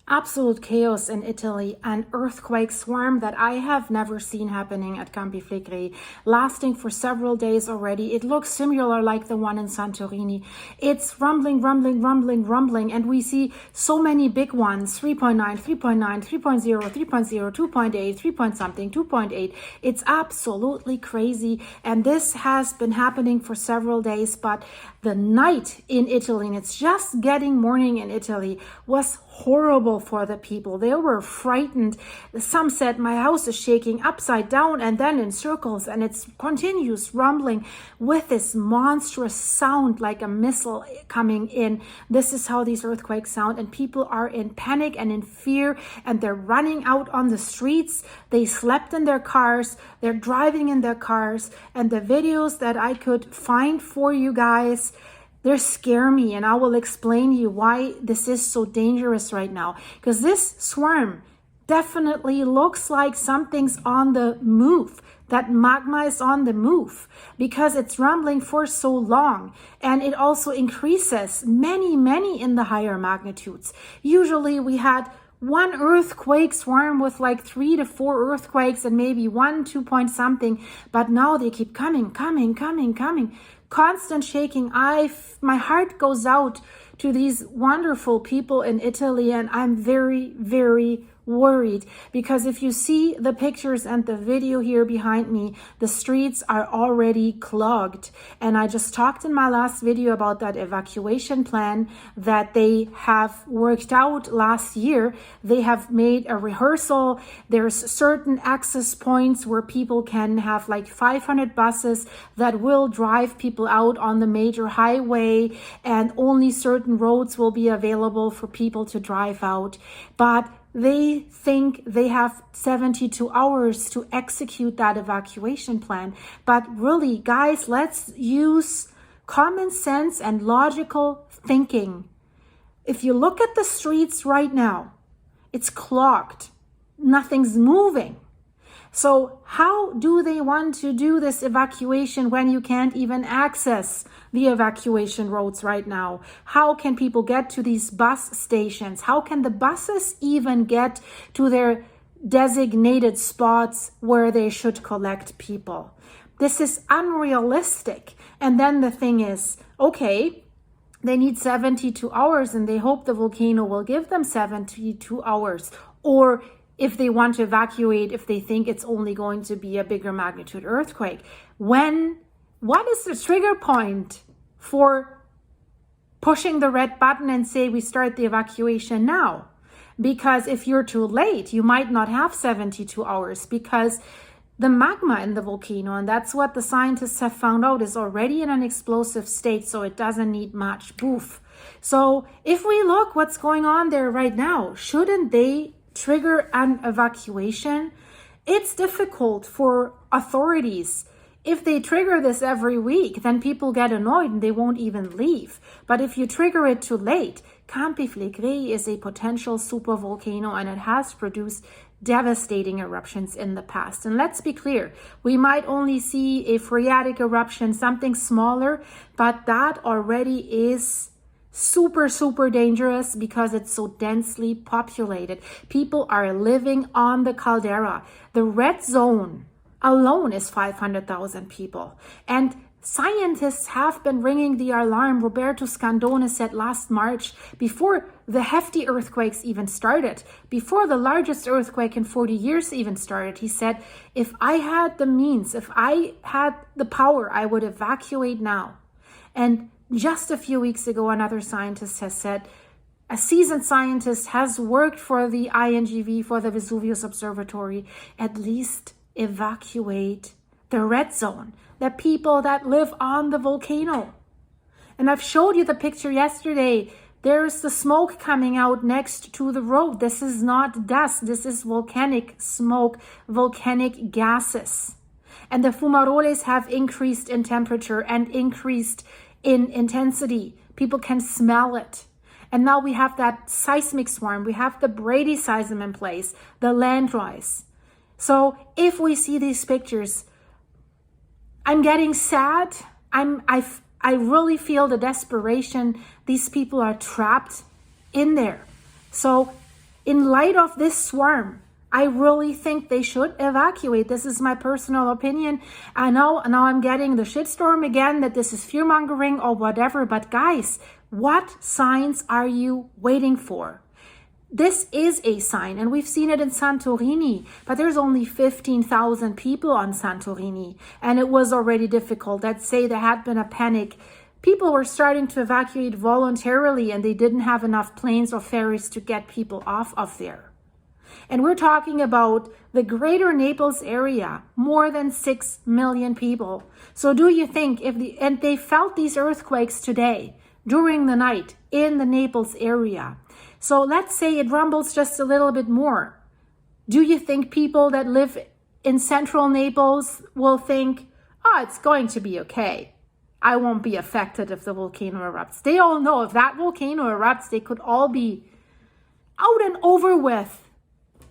Absolute chaos in Italy, an earthquake swarm that I have never seen happening at Campi Flegrei, lasting for several days already. It looks similar like the one in Santorini. It's rumbling, rumbling, rumbling, rumbling, and we see so many big ones, 3.9, 3.9, 3.0, 3.0, 2.8, 3 point something, 2.8. It's absolutely crazy, and this has been happening for several days, but the night in Italy, and it's just getting morning in Italy, was horrible for the people. They were frightened. Some said my house is shaking upside down and then in circles, and it's continuous rumbling with this monstrous sound like a missile coming in. This is how these earthquakes sound, and people are in panic and in fear, and they're running out on the streets. They slept in their cars, they're driving in their cars, and the videos that I could find for you guys, they scare me, and I will explain to you why this is so dangerous right now. Because this swarm definitely looks like something's on the move, that magma is on the move, because it's rumbling for so long. And it also increases many in the higher magnitudes. Usually we had one earthquake swarm with like 3 to 4 earthquakes and maybe 2 point something, but now they keep coming. Constant shaking. My heart goes out to these wonderful people in Italy, and I'm very worried, because if you see the pictures and the video here behind me, the streets are already clogged. And I just talked in my last video about that evacuation plan that they have worked out last year. They have made a rehearsal. There's certain access points where people can have like 500 buses that will drive people out on the major highway, and only certain roads will be available for people to drive out. But they think they have 72 hours to execute that evacuation plan. But really, guys, let's use common sense and logical thinking. If you look at the streets right now, it's clogged. Nothing's moving. So how do they want to do this evacuation when you can't even access the evacuation roads right now? How can people get to these bus stations? How can the buses even get to their designated spots where they should collect people? This is unrealistic. And then the thing is, okay, they need 72 hours and they hope the volcano will give them 72 hours. Or if they want to evacuate, if they think it's only going to be a bigger magnitude earthquake. What is the trigger point for pushing the red button and say we start the evacuation now? Because if you're too late, you might not have 72 hours, because the magma in the volcano, and that's what the scientists have found out, is already in an explosive state, so it doesn't need much proof. So if we look what's going on there right now, shouldn't they trigger an evacuation? It's difficult for authorities. If they trigger this every week, then people get annoyed and they won't even leave. But if you trigger it too late, Campi Flegrei is a potential supervolcano, and it has produced devastating eruptions in the past. And let's be clear, we might only see a phreatic eruption, something smaller, but that already is super dangerous because it's so densely populated. People are living on the caldera. The red zone alone is 500,000 people. And scientists have been ringing the alarm. Roberto Scandone said last March, before the hefty earthquakes even started, before the largest earthquake in 40 years even started, he said, if I had the means, if I had the power, I would evacuate now. And just a few weeks ago, another scientist has said, a seasoned scientist has worked for the INGV, for the Vesuvius Observatory, at least evacuate the red zone, the people that live on the volcano. And I've showed you the picture yesterday. There's the smoke coming out next to the road. This is not dust. This is volcanic smoke, volcanic gases. And the fumaroles have increased in temperature and increased in intensity. People can smell it. And now we have that seismic swarm. We have the bradyseism in place, the land rise. So if we see these pictures, I'm getting sad. I really feel the desperation. These people are trapped in there. So in light of this swarm, I really think they should evacuate. This is my personal opinion. I know now I'm getting the shitstorm again that this is fear-mongering or whatever, but guys, what signs are you waiting for? This is a sign, and we've seen it in Santorini, but there's only 15,000 people on Santorini, and it was already difficult. Let's say there had been a panic. People were starting to evacuate voluntarily, and they didn't have enough planes or ferries to get people off of there. And we're talking about the greater Naples area, more than 6 million people. So do you think and they felt these earthquakes today during the night in the Naples area. So let's say it rumbles just a little bit more. Do you think people that live in central Naples will think, oh, it's going to be okay. I won't be affected if the volcano erupts. They all know if that volcano erupts, they could all be out and over with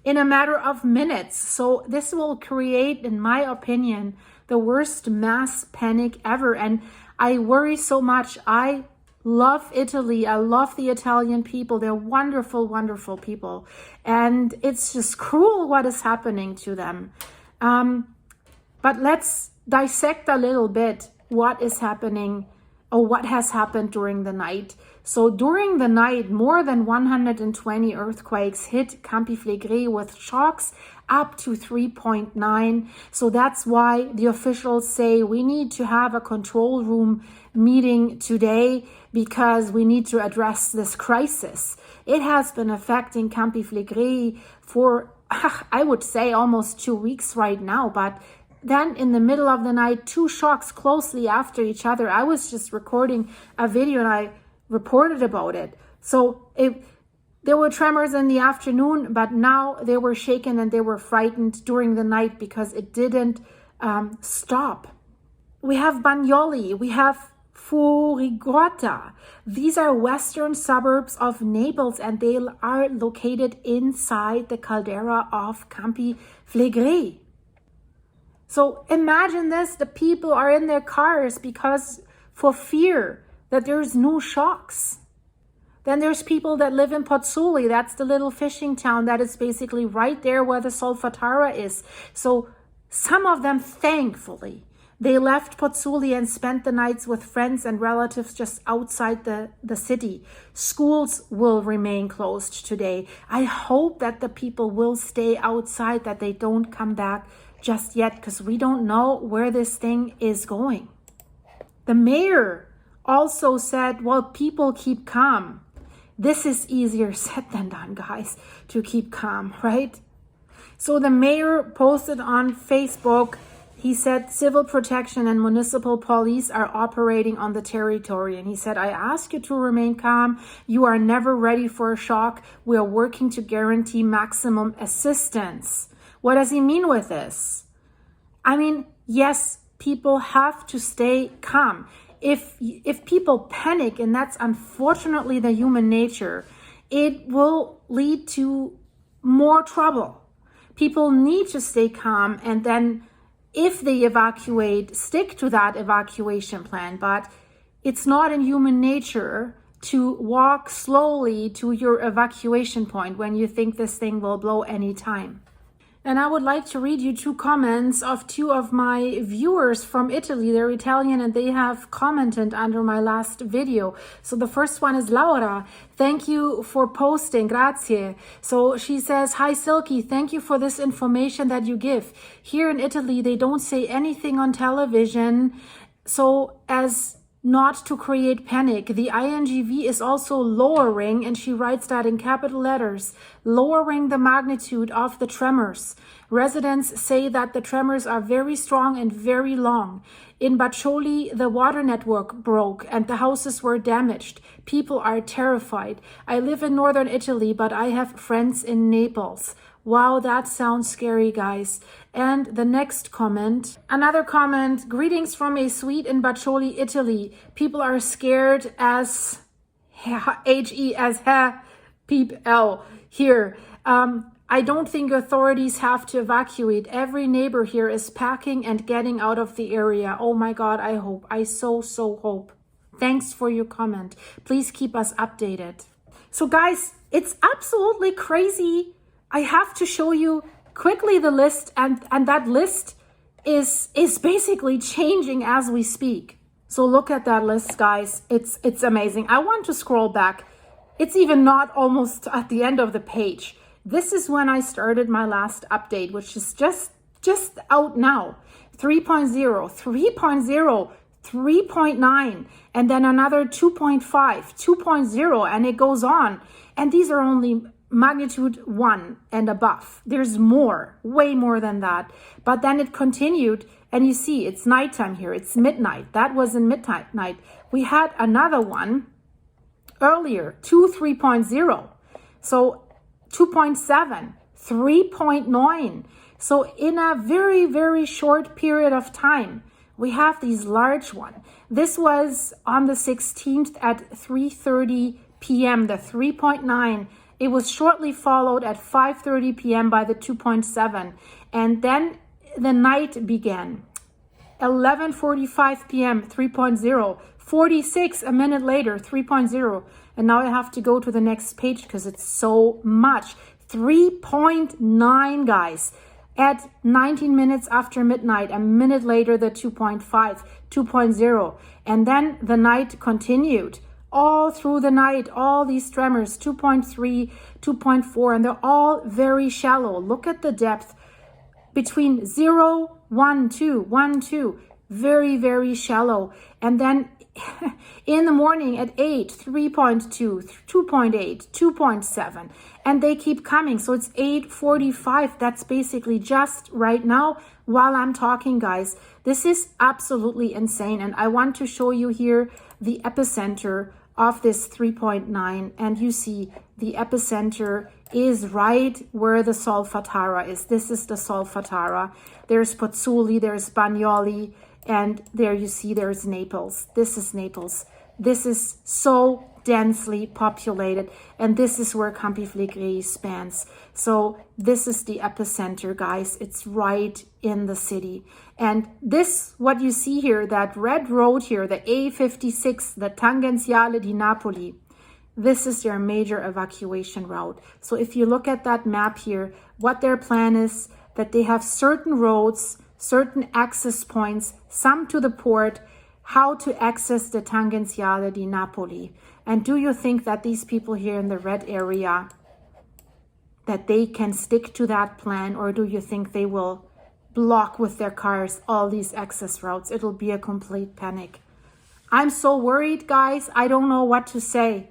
in a matter of minutes. So this will create, in my opinion, the worst mass panic ever. And I worry so much. I love Italy. I love the Italian people. They're wonderful, wonderful people. And it's just cruel what is happening to them. But let's dissect a little bit what is happening or what has happened during the night. So during the night, more than 120 earthquakes hit Campi Flegrei with shocks up to 3.9. So that's why the officials say we need to have a control room meeting today because we need to address this crisis. It has been affecting Campi Flegrei for, I would say, almost 2 weeks right now, but then in the middle of the night, 2 shocks closely after each other. I was just recording a video and I reported about it. So there were tremors in the afternoon, but now they were shaken and they were frightened during the night because it didn't stop. We have Bagnoli, we have Furigota. These are western suburbs of Naples and they are located inside the caldera of Campi Flegrei. So imagine this, the people are in their cars because for fear that there's no shocks. Then there's people that live in Pozzuoli. That's the little fishing town that is basically right there where the Solfatara is. So some of them, thankfully, they left Pozzuoli and spent the nights with friends and relatives just outside the city. Schools will remain closed today. I hope that the people will stay outside, that they don't come back just yet, because we don't know where this thing is going. The mayor also said, well, people keep calm. This is easier said than done, guys, to keep calm, right? So the mayor posted on Facebook, he said civil protection and municipal police are operating on the territory. And he said, I ask you to remain calm. You are never ready for a shock. We are working to guarantee maximum assistance. What does he mean with this? I mean, yes, people have to stay calm. If people panic, and that's unfortunately the human nature, it will lead to more trouble. People need to stay calm, and then if they evacuate, stick to that evacuation plan. But it's not in human nature to walk slowly to your evacuation point when you think this thing will blow any time. And I would like to read you 2 comments of 2 of my viewers from Italy. They're Italian and they have commented under my last video. So the first one is Laura. Thank you for posting. Grazie. So she says, hi Silky, thank you for this information that you give. Here in Italy, they don't say anything on television so as not to create panic. The INGV is also lowering, and she writes that in capital letters, lowering the magnitude of the tremors. Residents say that the tremors are very strong and very long. In Baccioli, the water network broke and the houses were damaged. People are terrified. I live in northern Italy, but I have friends in Naples. Wow, that sounds scary, guys. And the next comment, another comment, greetings from a suite in Baccioli, Italy. People are scared as H-E as peep-L here. I don't think authorities have to evacuate. Every neighbor here is packing and getting out of the area. Oh my God, I hope. I so hope. Thanks for your comment. Please keep us updated. So guys, it's absolutely crazy. I have to show you quickly the list, and that list is basically changing as we speak. So look at that list, guys. It's amazing. I want to scroll back. It's even not almost at the end of the page. This is when I started my last update, which is just out now. 3.0, 3.0, 3.9, and then another 2.5, 2.0, and it goes on. And these are only magnitude 1 and above. There's more, way more than that. But then it continued, and you see it's nighttime here. It's midnight. That was in midnight. We had another one earlier, 3.0. So 2.7, 3.9. So in a very, very short period of time, we have these large one. This was on the 16th at 3:30 p.m., the 3.9. It was shortly followed at 5:30 p.m. by the 2.7. And then the night began. 11:45 p.m., 3.0. 46 a minute later, 3.0. And now I have to go to the next page because it's so much. 3.9, guys. At 19 minutes after midnight, a minute later, the 2.5, 2.0. And then the night continued. All through the night, all these tremors, 2.3, 2.4, and they're all very shallow. Look at the depth between 0, 1, 2, 1, 2. Very, very shallow. And then in the morning at 8, 3.2, 2.8, 2.7, and they keep coming. So it's 8:45. That's basically just right now while I'm talking, guys. This is absolutely insane. And I want to show you here the epicenter of this 3.9. And you see the epicenter is right where the Solfatara is. This is the Solfatara. There's Pozzuoli, there's Bagnoli, and there you see there's Naples. This is Naples. This is so densely populated, and this is where Campi Flegrei spans. So this is the epicenter, guys. It's right in the city. And this, what you see here, that red road here, the A56, the Tangenziale di Napoli, this is their major evacuation route. So if you look at that map here, what their plan is, that they have certain roads, certain access points, some to the port, how to access the Tangenziale di Napoli. And do you think that these people here in the red area, that they can stick to that plan, or do you think they will block with their cars all these access routes? It'll be a complete panic. I'm so worried, guys. I don't know what to say.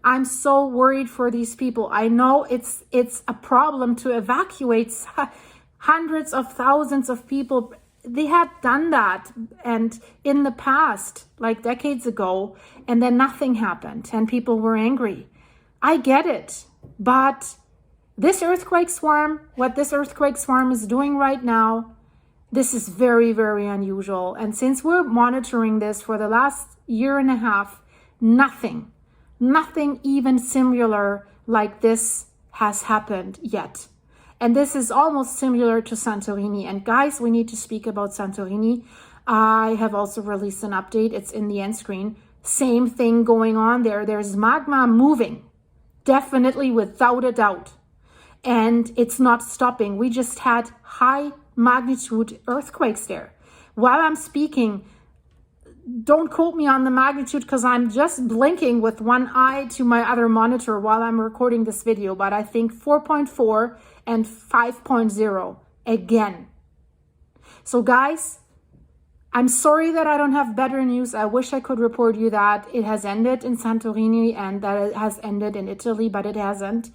I'm so worried for these people. I know it's a problem to evacuate hundreds of thousands of people. They had done that and in the past, like decades ago, and then nothing happened and people were angry. I get it, but this earthquake swarm, what this earthquake swarm is doing right now, this is very, very unusual. And since we're monitoring this for the last year and a half, nothing even similar like this has happened yet. And this is almost similar to Santorini. And guys, we need to speak about Santorini. I have also released an update. It's in the end screen. Same thing going on there. There's magma moving, definitely, without a doubt. And it's not stopping. We just had high magnitude earthquakes there. While I'm speaking, don't quote me on the magnitude because I'm just blinking with one eye to my other monitor while I'm recording this video. But I think 4.4 and 5.0 again. So guys, I'm sorry that I don't have better news. I wish I could report you that it has ended in Santorini and that it has ended in Italy, but it hasn't.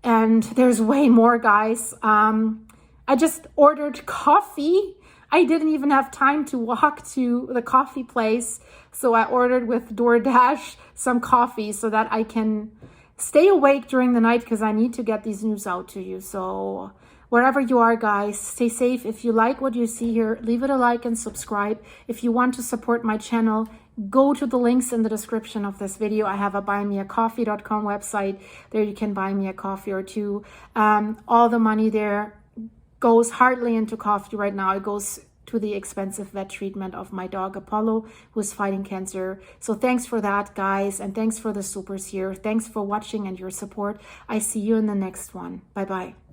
And there's way more, guys. I just ordered coffee. I didn't even have time to walk to the coffee place. So I ordered with DoorDash some coffee so that I can stay awake during the night because I need to get these news out to you. So wherever you are, guys, stay safe. If you like what you see here, leave it a like and subscribe. If you want to support my channel, go to the links in the description of this video. I have a buymeacoffee.com website. There you can buy me a coffee or two. All the money there goes hardly into coffee right now. It goes to the expensive vet treatment of my dog Apollo, who's fighting cancer. So thanks for that, guys, and thanks for the supers here. Thanks for watching and your support. I see you in the next one. Bye-bye.